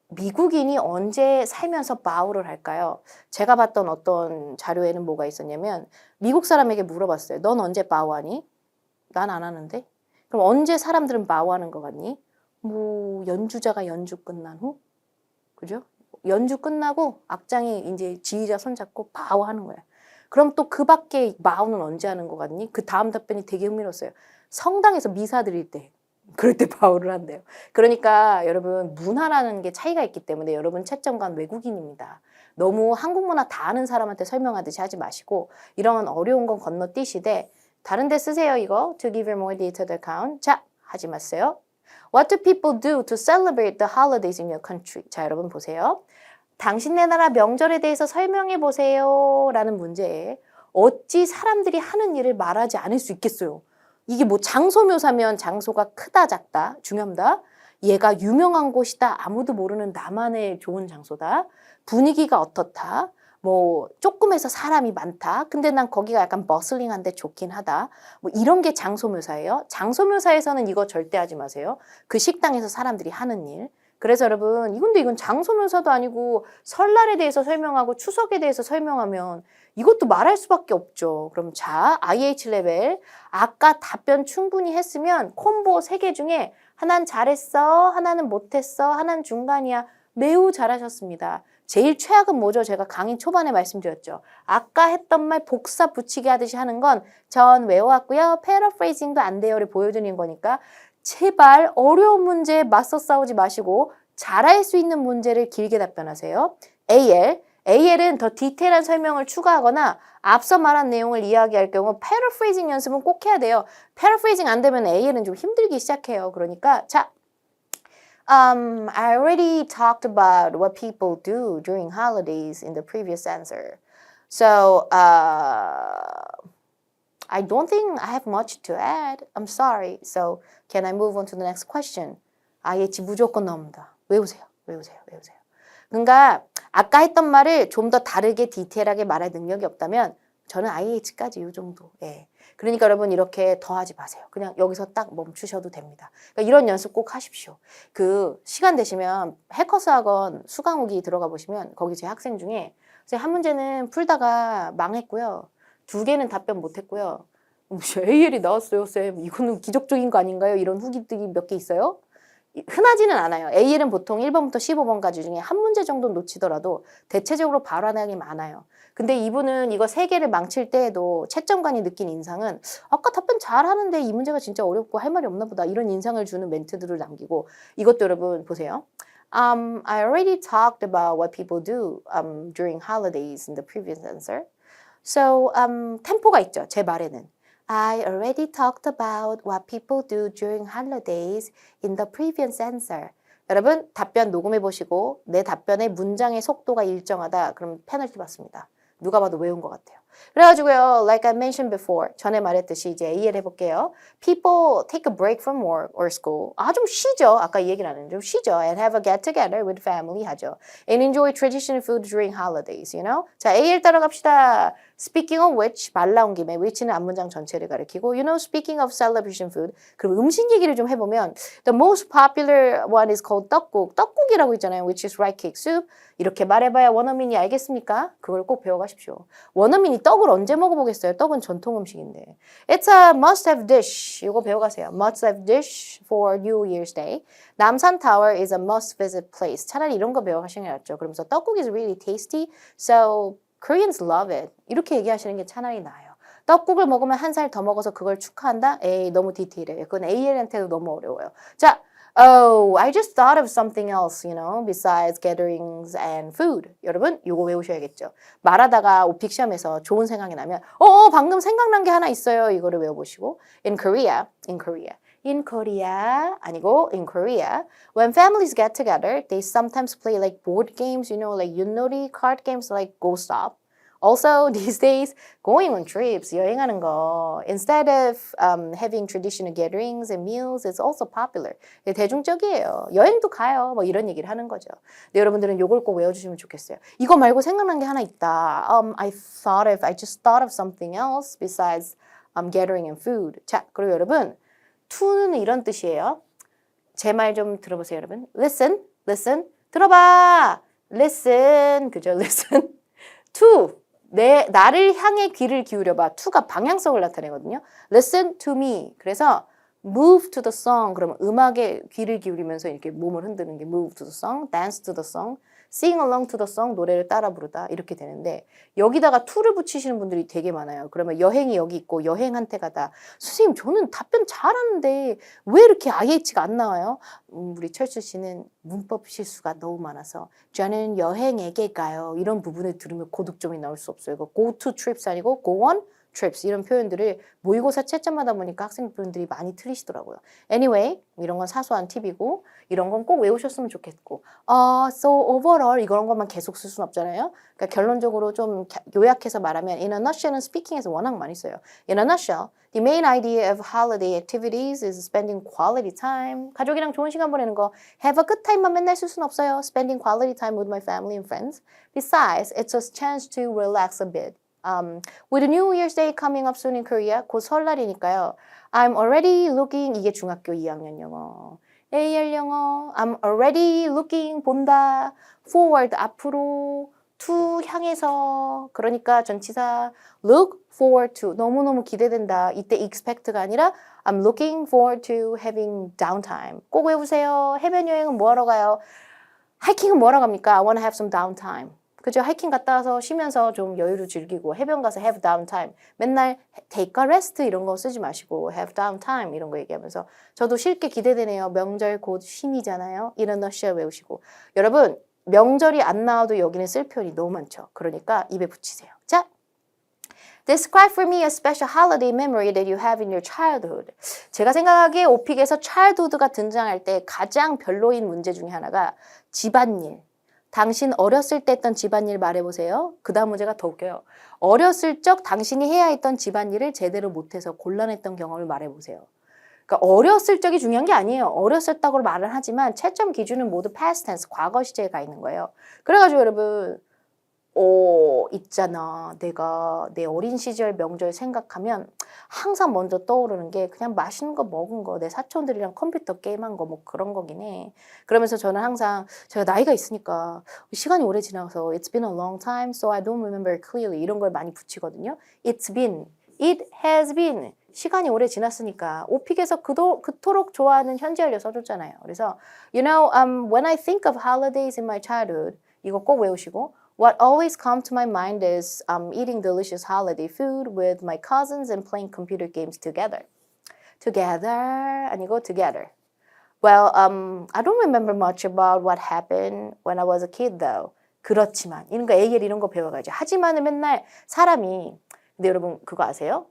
Speaker 1: 미국인이 언제 살면서 바우를 할까요? 제가 봤던 어떤 자료에는 뭐가 있었냐면 미국 사람에게 물어봤어요. 넌 언제 바우하니? 난 안 하는데. 그럼 언제 사람들은 바우하는 거 같니? 뭐 연주자가 연주 끝난 후? 그죠? 연주 끝나고 악장이 이제 지휘자 손잡고 바우하는 거야. 그럼 또 그 밖에 바우는 언제 하는 거 같니? 그 다음 답변이 되게 흥미로웠어요. 성당에서 미사 드릴 때. 그럴 때 바우를 한대요. 그러니까 여러분 문화라는 게 차이가 있기 때문에 여러분 채점관 외국인입니다. 너무 한국 문화 다 아는 사람한테 설명하듯이 하지 마시고 이런 어려운 건 건너뛰시되 다른 데 쓰세요 이거. To give you more detailed account. 자, 하지 마세요. What do people do to celebrate the holidays in your country? 자, 여러분 보세요. 당신네 나라 명절에 대해서 설명해 보세요 라는 문제에 어찌 사람들이 하는 일을 말하지 않을 수 있겠어요. 이게 뭐 장소 묘사면 장소가 크다 작다 중요합니다. 얘가 유명한 곳이다 아무도 모르는 나만의 좋은 장소다. 분위기가 어떻다. 뭐 조금해서 사람이 많다. 근데 난 거기가 약간 버슬링한데 좋긴 하다. 뭐 이런 게 장소 묘사예요. 장소 묘사에서는 이거 절대 하지 마세요. 그 식당에서 사람들이 하는 일. 그래서 여러분 이건 장소 묘사도 아니고 설날에 대해서 설명하고 추석에 대해서 설명하면 이것도 말할 수밖에 없죠. 그럼 자, IH 레벨 아까 답변 충분히 했으면 콤보 3개 중에 하나는 잘했어, 하나는 못했어, 하나는 중간이야. 매우 잘하셨습니다. 제일 최악은 뭐죠? 제가 강의 초반에 말씀드렸죠. 아까 했던 말 복사 붙이기 하듯이 하는 건 전 외워왔고요. 패러프레이징도 안 돼요를 보여드리는 거니까 제발 어려운 문제에 맞서 싸우지 마시고 잘할 수 있는 문제를 길게 답변하세요. AL은 더 디테일한 설명을 추가하거나 앞서 말한 내용을 이야기할 경우 패러프레이징 연습은 꼭 해야 돼요. 패러프레이징 안 되면 AL은 좀 힘들기 시작해요. 그러니까 자, I already talked about what people do during holidays in the previous answer. So, I don't think I have much to add. I'm sorry. So, can I move on to the next question? IH 무조건 나옵니다. 외우세요. 그러니까 아까 했던 말을 좀 더 다르게 디테일하게 말할 능력이 없다면 저는 IH까지 이 정도. 예. 그러니까 여러분 이렇게 더 하지 마세요. 그냥 여기서 딱 멈추셔도 됩니다. 그러니까 이런 연습 꼭 하십시오. 그 시간 되시면 해커스 학원 수강후기 들어가 보시면 거기 제 학생 중에 한 문제는 풀다가 망했고요. 2개는 답변 못했고요. AL이 나왔어요, 쌤. 이거는 기적적인 거 아닌가요? 이런 후기들이 몇 개 있어요. 흔하지는 않아요. AL은 보통 1번부터 15번까지 중에 한 문제 정도 놓치더라도 대체적으로 발화량이 많아요. 근데 이분은 이거 3개를 망칠 때에도 채점관이 느낀 인상은 아까 답변 잘하는데 이 문제가 진짜 어렵고 할 말이 없나 보다. 이런 인상을 주는 멘트들을 남기고 이것도 여러분 보세요. I already talked about what people do during holidays in the previous answer. So, 템포가 있죠. 제 말에는. I already talked about what people do during holidays in the previous answer. 여러분 답변 녹음해 보시고 내 답변의 문장의 속도가 일정하다. 그럼 페널티 받습니다. 누가 봐도 외운 것 같아요. 그래가지고요, like I mentioned before, 전에 말했듯이 이제 AL 해볼게요. People take a break from work or school. 좀 쉬죠. 아까 이 얘기를 안 했는데 좀 쉬죠. And have a get together with family 하죠. And enjoy traditional food during holidays, you know? 자, AL 따라갑시다. Speaking of which, 말 나온 김에 which는 앞문장 전체를 가리키고 you know, speaking of celebration food, 그럼 음식 얘기를 좀 해보면 the most popular one is called 떡국. 떡국이라고 있잖아요. which is rice cake soup. 이렇게 말해봐야 원어민이 알겠습니까? 그걸 꼭 배워가십시오. 원어민이 떡을 언제 먹어보겠어요? 떡은 전통 음식인데. It's a must-have dish. 이거 배워가세요. Must-have dish for New Year's Day. 남산 Tower is a must-visit place. 차라리 이런 거 배워가시는 게 낫죠. 그러면서 떡국 is really tasty, so Koreans love it. 이렇게 얘기하시는 게 차라리 나아요. 떡국을 먹으면 한 살 더 먹어서 그걸 축하한다? 에이, 너무 디테일해요. 그건 AL한테도 너무 어려워요. 자, Oh, I just thought of something else, you know, besides gatherings and food. 여러분, 요거 외우셔야겠죠. 말하다가 오픽 시험에서 좋은 생각이 나면, 방금 생각난 게 하나 있어요. 이거를 외워보시고. In Korea, 아니고 in Korea, when families get together, they sometimes play like board games, you know, like 윷놀이, card games like Go Stop. Also, these days, going on trips, 여행하는 거, instead of having traditional gatherings and meals, it's also popular. 대중적이에요. 여행도 가요. 뭐 이런 얘기를 하는 거죠. 근데 여러분들은 요걸 꼭 외워주시면 좋겠어요. 이거 말고 생각난 게 하나 있다. I just thought of something else besides gathering and food. 자, 그리고 여러분, to는 이런 뜻이에요. 제 말 좀 들어보세요, 여러분. Listen. 들어봐. Listen. 그죠? Listen. To. 나를 향해 귀를 기울여봐. to가 방향성을 나타내거든요. Listen to me. 그래서 move to the song. 그러면 음악에 귀를 기울이면서 이렇게 몸을 흔드는 게 move to the song, dance to the song, sing along to the song, 노래를 따라 부르다 이렇게 되는데 여기다가 to를 붙이시는 분들이 되게 많아요. 그러면 여행이 여기 있고 여행한테 가다. 선생님 저는 답변 잘하는데 왜 이렇게 IH가 안 나와요? 우리 철수 씨는 문법 실수가 너무 많아서 저는 여행에게 가요. 이런 부분을 들으면 고득점이 나올 수 없어요. 이거 go to trips 아니고 go on trips 이런 표현들을 모의고사 채점하다 보니까 학생분들이 많이 틀리시더라고요. Anyway, 이런 건 사소한 팁이고 이런 건 꼭 외우셨으면 좋겠고 so overall 이런 것만 계속 쓸 수는 없잖아요. 그러니까 결론적으로 좀 요약해서 말하면 in a nutshell은 speaking에서 워낙 많이 써요. In a nutshell, the main idea of holiday activities is spending quality time. 가족이랑 좋은 시간 보내는 거 have a good time만 맨날 쓸 수는 없어요. Spending quality time with my family and friends. Besides, it's a chance to relax a bit. With the New Year's Day coming up soon in Korea, 곧 설날이니까요. I'm already looking, 이게 중학교 2학년 영어. AL 영어, I'm already looking, 본다. Forward, 앞으로. To, 향해서. 그러니까 전치사 look forward to. 너무너무 기대된다. 이때 expect가 아니라 I'm looking forward to having downtime. 꼭 외우세요. 해변 여행은 뭐 하러 가요? 하이킹은 뭐 하러 갑니까? I want to have some downtime. 그죠? 하이킹 갔다 와서 쉬면서 좀 여유를 즐기고 해변 가서 have downtime. 맨날 take a rest 이런 거 쓰지 마시고 have downtime 이런 거 얘기하면서 저도 쉴게 기대되네요. 명절 곧 쉼이잖아요. 이런 너시아 외우시고. 여러분 명절이 안 나와도 여기는 쓸 표현이 너무 많죠. 그러니까 입에 붙이세요. 자, Describe for me a special holiday memory that you have in your childhood. 제가 생각하기에 오픽에서 childhood가 등장할 때 가장 별로인 문제 중에 하나가 집안일. 당신 어렸을 때 했던 집안일 말해보세요. 그 다음 문제가 더 웃겨요. 어렸을 적 당신이 해야 했던 집안일을 제대로 못해서 곤란했던 경험을 말해보세요. 그러니까 어렸을 적이 중요한 게 아니에요. 어렸었다고 말을 하지만 채점 기준은 모두 past tense, 과거 시제에 가 있는 거예요. 그래가지고 여러분 있잖아. 내가 내 어린 시절 명절 생각하면 항상 먼저 떠오르는 게 그냥 맛있는 거 먹은 거, 내 사촌들이랑 컴퓨터 게임한 거 뭐 그런 거긴 해. 그러면서 저는 항상 제가 나이가 있으니까 시간이 오래 지나서 It's been a long time, so I don't remember clearly 이런 걸 많이 붙이거든요. It's been, it has been. 시간이 오래 지났으니까 오픽에서 그토록 좋아하는 현재완료 써줬잖아요. 그래서 you know, when I think of holidays in my childhood 이거 꼭 외우시고 What always comes to my mind is eating delicious holiday food with my cousins and playing computer games together. Together 아니고 together. Well, I don't remember much about what happened when I was a kid though. 그렇지만 이런 거 AL 이런 거 배워가지고 하지만은 맨날 사람이 근데 여러분 그거 아세요?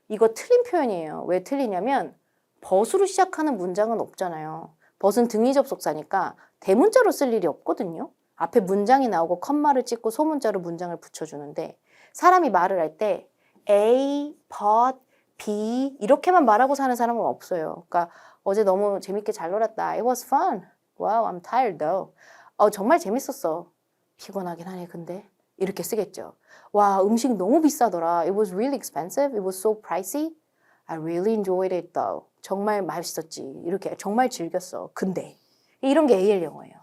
Speaker 1: 이거 틀린 표현이에요. 왜 틀리냐면 벗으로 시작하는 문장은 없잖아요. 벗은 등위 접속사니까 대문자로 쓸 일이 없거든요. 앞에 문장이 나오고 컴마를 찍고 소문자로 문장을 붙여주는데 사람이 말을 할 때 A, but, B 이렇게만 말하고 사는 사람은 없어요. 그러니까 어제 너무 재밌게 잘 놀았다. It was fun. Wow, I'm tired though. 정말 재밌었어. 피곤하긴 하네, 근데. 이렇게 쓰겠죠. 와, 음식 너무 비싸더라. It was really expensive. It was so pricey. I really enjoyed it though. 정말 맛있었지. 이렇게 정말 즐겼어. 근데 이런 게 AL 영어예요.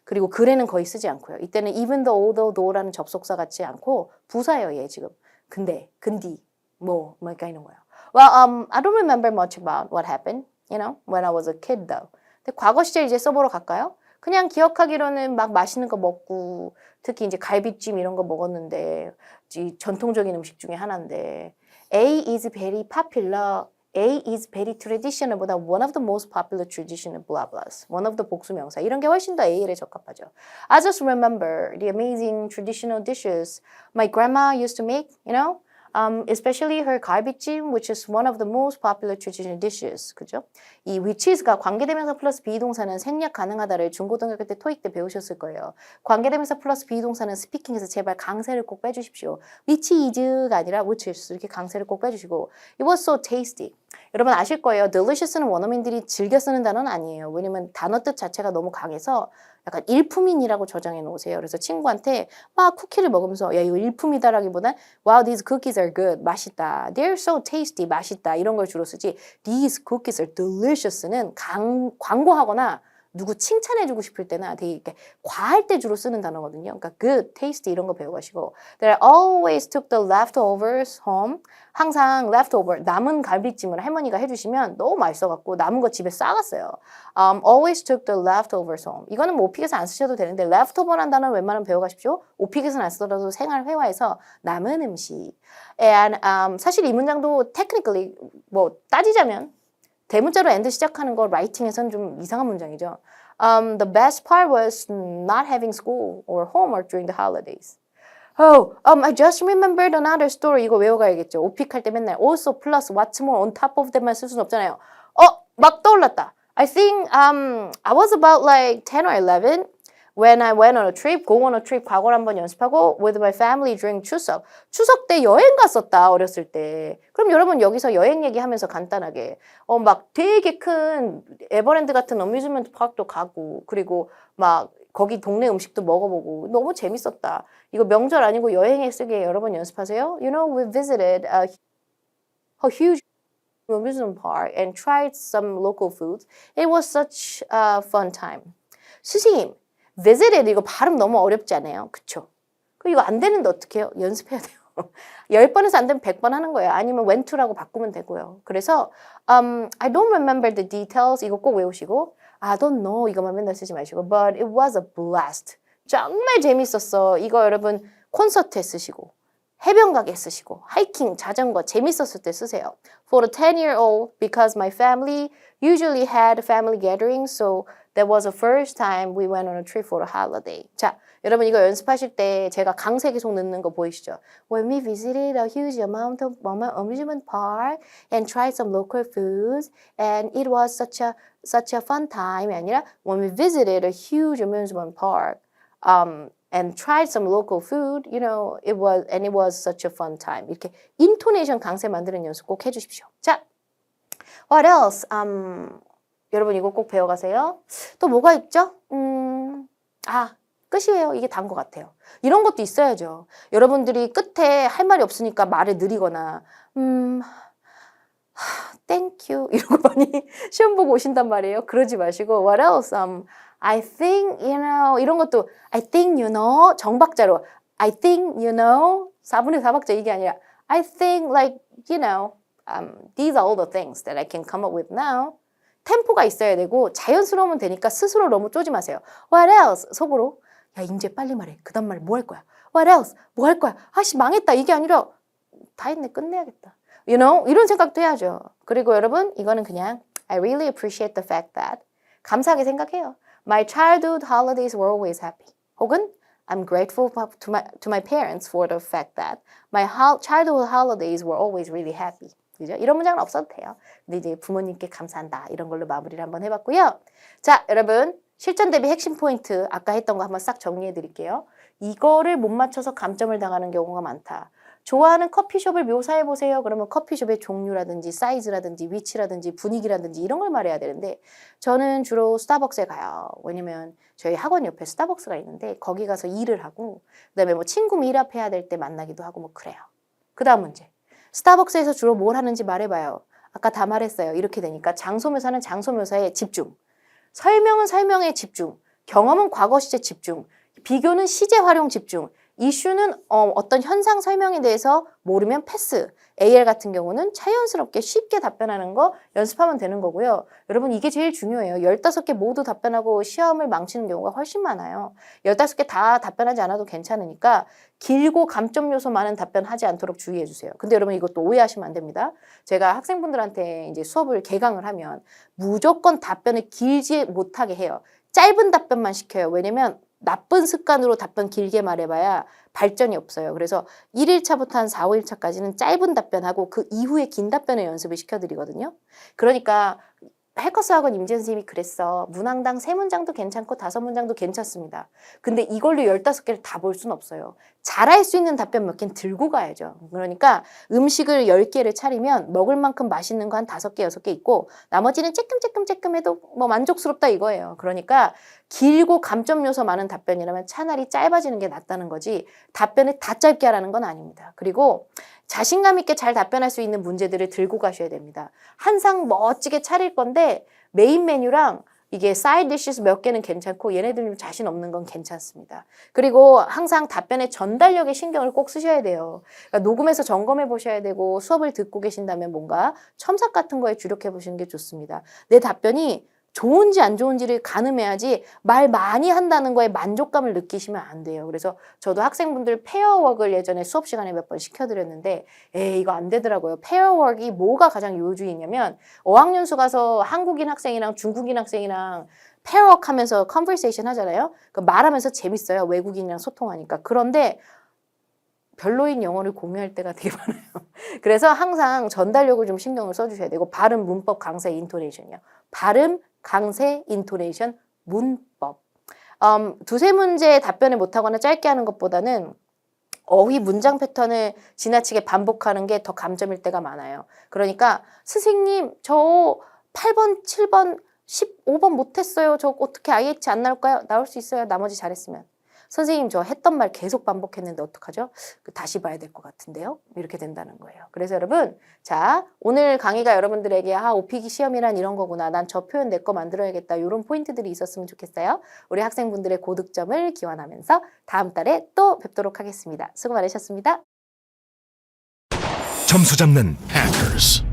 Speaker 1: 그리고 글에는 거의 쓰지 않고요. 이때는 even though, although, though라는 접속사 같지 않고 부사예요, 얘 지금. 근데, 근디, 그러니까 이런 거예요. Well, I don't remember much about what happened, when I was a kid though. 근데 과거 시제 이제 써보러 갈까요? 그냥 기억하기로는 막 맛있는 거 먹고 특히 이제 갈비찜 이런 거 먹었는데 이 전통적인 음식 중에 하나인데 A is very popular. A is very traditional 보다 one of the most popular traditional blah blahs. one of the 복수 명사. 이런 게 훨씬 더 AL에 적합하죠. I just remember the amazing traditional dishes my grandma used to make, especially her 갈비찜, which is one of the most popular traditional dishes. 그죠? 이 which is가 관계대명사 플러스 비동사는 생략 가능하다를 중고등학교 때 토익 때 배우셨을 거예요. 관계대명사 플러스 비동사는 스피킹에서 제발 강세를 꼭 빼주십시오. which is가 아니라 which is 이렇게 강세를 꼭 빼주시고 it was so tasty. 여러분 아실 거예요. delicious는 원어민들이 즐겨 쓰는 단어는 아니에요. 왜냐면 단어 뜻 자체가 너무 강해서 약간 일품인이라고 저장해 놓으세요. 그래서 친구한테 막 쿠키를 먹으면서 야 이거 일품이다라기보단 wow these cookies are good 맛있다. they're so tasty 맛있다 이런 걸 주로 쓰지 these cookies are delicious는 광고하거나 누구 칭찬해주고 싶을 때나 되게 이렇게 과할 때 주로 쓰는 단어거든요. 그러니까 good, tasty 이런 거 배워가시고 They always took the leftovers home. 항상 leftover, 남은 갈비찜을 할머니가 해주시면 너무 맛있어갖고 남은 거 집에 싸갔어요. Always took the leftovers home. 이거는 뭐 오픽에서 안 쓰셔도 되는데 leftover란 단어는 웬만하면 배워가십시오. 오픽에서는 안 쓰더라도 생활 회화에서 남은 음식. And 사실 이 문장도 technically 뭐 따지자면 대문자로 and 시작하는 거 라이팅에서는 좀 이상한 문장이죠. The best part was not having school or homework during the holidays. I just remembered another story. 이거 외워가야겠죠. 오픽할 때 맨날 also plus what's more on top of that만 쓸 수는 없잖아요. 막 떠올랐다. I think I was about like 10 or 11 when I went on a trip, go on a trip 과거를 한번 연습하고 with my family during 추석. 추석 때 여행 갔었다, 어렸을 때. 그럼 여러분 여기서 여행 얘기하면서 간단하게 막 되게 큰 에버랜드 같은 어뮤즈먼트 파크도 가고 그리고 막 거기 동네 음식도 먹어보고 너무 재밌었다. 이거 명절 아니고 여행에 쓰게 여러분 연습하세요. We visited a huge amusement park and tried some local foods. It was such a fun time. 스님, visited 이거 발음 너무 어렵지 않아요? 그쵸? 이거 안 되는데 어떻게 해요? 연습해야 돼요. 10번에서 안 되면 100번 하는 거예요. 아니면 went to라고 바꾸면 되고요. 그래서 I don't remember the details. 이거 꼭 외우시고 I don't know 이것만 맨날 쓰지 마시고 But it was a blast. 정말 재밌었어. 이거 여러분 콘서트에 쓰시고 해변 가게 쓰시고 하이킹, 자전거 재밌었을 때 쓰세요. For a 10-year-old because my family usually had family gatherings so that was the first time we went on a trip for a holiday. 자, 여러분 이거 연습하실 때 제가 강세 계속 넣는 거 보이시죠? When we visited a huge amount of amusement park and tried some local foods and it was such a fun time 아니라 when we visited a huge amusement park and tried some local food, it was such a fun time. 이렇게 인토네이션 강세 만드는 연습 꼭 해주십시오. 자, what else? 여러분 이거 꼭 배워가세요. 또 뭐가 있죠? 끝이에요. 이게 다인 것 같아요. 이런 것도 있어야죠. 여러분들이 끝에 할 말이 없으니까 말을 느리거나 thank you 이런 거 많이 시험 보고 오신단 말이에요. 그러지 마시고 what else? I think, 이런 것도 I think, 정박자로 I think, 4분의 4박자 이게 아니라 I think like, these are all the things that I can come up with now. 템포가 있어야 되고 자연스러우면 되니까 스스로 너무 쪼지 마세요. What else? 속으로 야 이제 빨리 말해. 그 다음 말 뭐 할 거야? What else? 뭐 할 거야? 아씨 망했다. 이게 아니라 다 했네. 끝내야겠다. 이런 생각도 해야죠. 그리고 여러분 이거는 그냥 I really appreciate the fact that 감사하게 생각해요. My childhood holidays were always happy. 혹은 I'm grateful to my parents for the fact that my childhood holidays were always really happy. 그죠? 이런 문장은 없어도 돼요. 근데 이제 부모님께 감사한다. 이런 걸로 마무리를 한번 해봤고요. 자, 여러분 실전 대비 핵심 포인트 아까 했던 거 한번 싹 정리해 드릴게요. 이거를 못 맞춰서 감점을 당하는 경우가 많다. 좋아하는 커피숍을 묘사해 보세요. 그러면 커피숍의 종류라든지 사이즈라든지 위치라든지 분위기라든지 이런 걸 말해야 되는데 저는 주로 스타벅스에 가요. 왜냐면 저희 학원 옆에 스타벅스가 있는데 거기 가서 일을 하고 그다음에 뭐 친구 미랍해야 될 때 만나기도 하고 뭐 그래요. 그다음 문제. 스타벅스에서 주로 뭘 하는지 말해봐요. 아까 다 말했어요. 이렇게 되니까 장소 묘사는 장소 묘사에 집중. 설명은 설명에 집중. 경험은 과거 시제 집중. 비교는 시제 활용 집중. 이슈는 어떤 현상 설명에 대해서 모르면 패스. AL 같은 경우는 자연스럽게 쉽게 답변하는 거 연습하면 되는 거고요. 여러분 이게 제일 중요해요. 15개 모두 답변하고 시험을 망치는 경우가 훨씬 많아요. 15개 다 답변하지 않아도 괜찮으니까 길고 감점 요소 많은 답변하지 않도록 주의해 주세요. 근데 여러분 이것도 오해하시면 안 됩니다. 제가 학생분들한테 이제 수업을 개강을 하면 무조건 답변을 길지 못하게 해요. 짧은 답변만 시켜요. 왜냐면 나쁜 습관으로 답변 길게 말해봐야 발전이 없어요. 그래서 1일차부터 한 4, 5일차까지는 짧은 답변하고 그 이후에 긴 답변을 연습을 시켜드리거든요. 그러니까 해커스 학원 임지연 선생님이 그랬어. 문항당 3문장도 괜찮고 5문장도 괜찮습니다. 근데 이걸로 15개를 다 볼 수는 없어요. 잘할 수 있는 답변 몇 개는 들고 가야죠. 그러니까 음식을 10개를 차리면 먹을 만큼 맛있는 거 한 5개, 6개 있고 나머지는 쬐끔쬐끔 해도 뭐 만족스럽다 이거예요. 그러니까 길고 감점 요소 많은 답변이라면 차라리 짧아지는 게 낫다는 거지 답변을 다 짧게 하라는 건 아닙니다. 그리고 자신감 있게 잘 답변할 수 있는 문제들을 들고 가셔야 됩니다. 한 상 멋지게 차릴 건데 메인 메뉴랑 이게 사이드 디시스 몇 개는 괜찮고 얘네들은 자신 없는 건 괜찮습니다. 그리고 항상 답변의 전달력에 신경을 꼭 쓰셔야 돼요. 그러니까 녹음해서 점검해 보셔야 되고 수업을 듣고 계신다면 뭔가 첨삭 같은 거에 주력해 보시는 게 좋습니다. 내 답변이 좋은지 안 좋은지를 가늠해야지 말 많이 한다는 거에 만족감을 느끼시면 안 돼요. 그래서 저도 학생분들 페어워크를 예전에 수업 시간에 몇 번 시켜드렸는데 이거 안 되더라고요. 페어워크이 뭐가 가장 요주이냐면 어학연수 가서 한국인 학생이랑 중국인 학생이랑 페어워크 하면서 컨버세이션 하잖아요. 말하면서 재밌어요. 외국인이랑 소통하니까. 그런데 별로인 영어를 공유할 때가 되게 많아요. 그래서 항상 전달력을 좀 신경을 써주셔야 되고 발음, 문법, 강세, 인토네이션이요. 발음, 강세, 인토네이션, 문법. 두세 문제 답변을 못하거나 짧게 하는 것보다는 어휘 문장 패턴을 지나치게 반복하는 게 더 감점일 때가 많아요. 그러니까 선생님 저 8번, 7번, 15번 못했어요. 저 어떻게 IH 안 나올까요? 나올 수 있어요. 나머지 잘했으면. 선생님 저 했던 말 계속 반복했는데 어떡하죠? 다시 봐야 될 것 같은데요? 이렇게 된다는 거예요. 그래서 여러분 자 오늘 강의가 여러분들에게 오피기 시험이란 이런 거구나. 난 저 표현 내 거 만들어야겠다. 이런 포인트들이 있었으면 좋겠어요. 우리 학생분들의 고득점을 기원하면서 다음 달에 또 뵙도록 하겠습니다. 수고 많으셨습니다.
Speaker 3: 점수 잡는 Hackers.